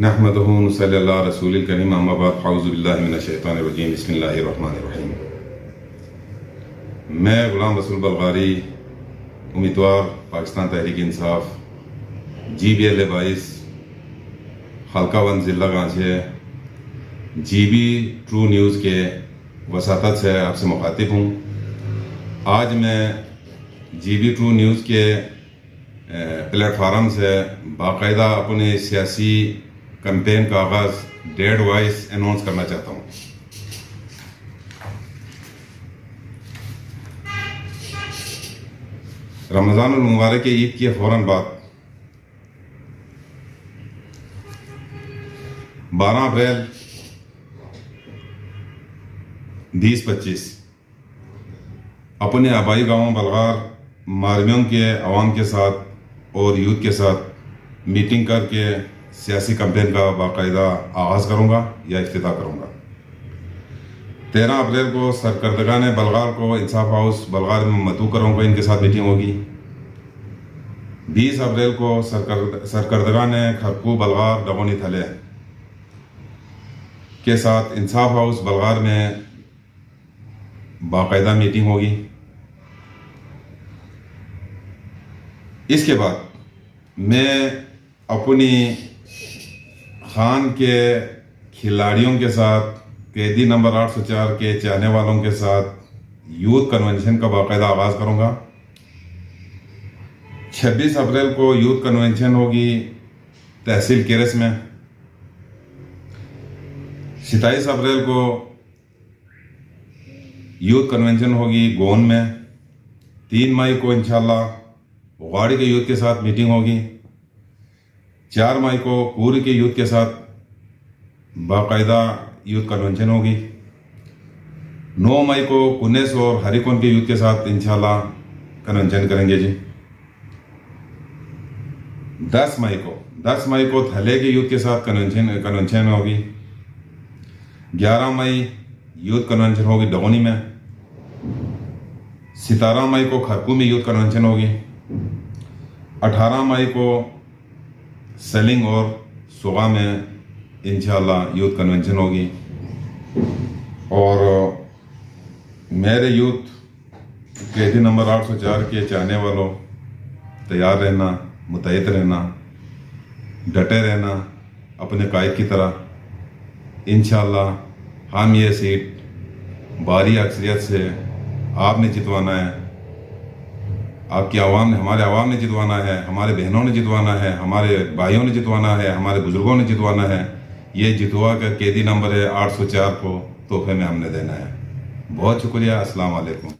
नहमदुहु व नसल्ली अला रसूलिल करीम अम्मा बाद फ़अऊज़ु बिल्लाहि मिनश शैतानिर रजीम बिस्मिल्लाहिर रहमानिर रहीम। मैं गुलाम रसूल बलगारी, उम्मीदवार पाकिस्तान तहरीक इंसाफ, GBL 22 हल्का 1 ज़िला गांचे GB ट्रू न्यूज़ के वसातत से आपसे मुखातिब हूँ। आज मैं GB ट्रू न्यूज़ के प्लेटफार्म से बाकायदा अपने सियासी कैंपेन का आगाज़ डेट वाइज अनाउंस करना चाहता हूँ। रमज़ानुल मुबारक के ईद के फ़ौरन बाद 12 अप्रैल 2025 अपने आबाई गाँव बलगार मारमियों के अवाम के साथ और यूथ के साथ मीटिंग करके सियासी कैंपेन का बाकायदा आगाज़ करूँगा या इफ्तिताह करूँगा। 13 अप्रैल को सरकर्दगान बलगार को इंसाफ हाउस बलगार में मदऊ करूँगा, इनके साथ मीटिंग होगी। 20 अप्रैल को सरकर्दगान खरकू बलगार डगोनी थले के साथ इंसाफ हाउस बलगार में बाकायदा मीटिंग होगी। इसके बाद मैं अपनी खान के खिलाड़ियों के साथ, कैदी नंबर 804 के चाहने वालों के साथ यूथ कन्वेंशन का बाकायदा आगाज़ करूँगा। 26 अप्रैल को यूथ कन्वेंशन होगी तहसील केरस में। 27 अप्रैल को यूथ कन्वेंशन होगी गोन में। 3 मई को इंशाल्लाह वाड़ी के यूथ के साथ मीटिंग होगी। 4 मई को पूरी के यूथ के साथ बाकायदा यूथ कन्वेंशन होगी। 9 मई को कुनेस और हरिकोन के यूथ के साथ इंशाल्लाह कन्वेंशन करेंगे जी। 10 मई को थले के यूथ के साथ कन्वेंशन होगी। 11 मई यूथ कन्वेंशन होगी डगोनी में। 17 मई को खरकू में यूथ कन्वेंशन होगी। 18 मई को सेलिंग और सुगा में इंशाल्लाह यूथ कन्वेंशन होगी। और मेरे यूथ कैदी नंबर 804 के चाहने वालों, तैयार रहना, मुतैद रहना, डटे रहना अपने कायद की तरह। इंशाल्लाह हम ये सीट भारी अक्सरियत से आपने जितवाना है, आपकी आवाम ने, हमारे आवाम ने जितवाना है, हमारे बहनों ने जितवाना है, हमारे भाइयों ने जितवाना है, हमारे बुजुर्गों ने जितवाना है। ये जितवा कर कैदी नंबर 804 को तोहफे में हमने देना है। बहुत शुक्रिया। अस्सलाम वालेकुम।